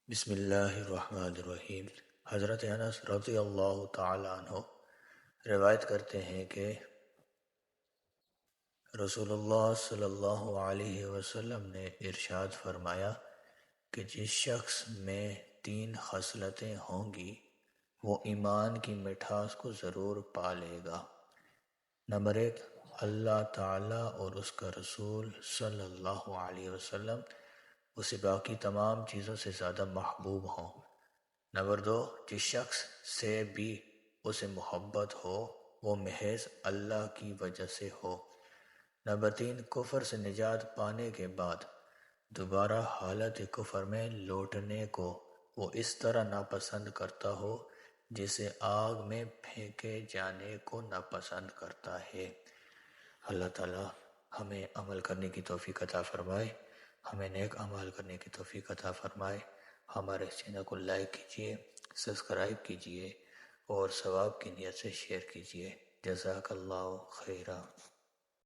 بسم اللہ الرحمن الرحیم۔ حضرت انس رضی اللہ تعالی عنہ روایت کرتے ہیں کہ رسول اللہ صلی اللہ علیہ وسلم نے ارشاد فرمایا کہ جس شخص میں 3 خصلتیں ہوں گی وہ ایمان کی مٹھاس کو ضرور پا لے گا۔ نمبر 1، اللہ تعالیٰ اور اس کا رسول صلی اللہ علیہ وسلم اسے باقی تمام چیزوں سے زیادہ محبوب ہوں۔ نمبر 2، جس شخص سے بھی اسے محبت ہو وہ محض اللہ کی وجہ سے ہو۔ نمبر 3، کفر سے نجات پانے کے بعد دوبارہ حالت کفر میں لوٹنے کو وہ اس طرح ناپسند کرتا ہو جسے آگ میں پھینکے جانے کو ناپسند کرتا ہے۔ اللہ تعالی ہمیں عمل کرنے کی توفیق عطا فرمائے، ہمیں نیک اعمال کرنے کی توفیق عطا فرمائے۔ ہمارے چینل کو لائک کیجئے، سبسکرائب کیجئے اور ثواب کی نیت سے شیئر کیجئے۔ جزاک اللہ خیرہ۔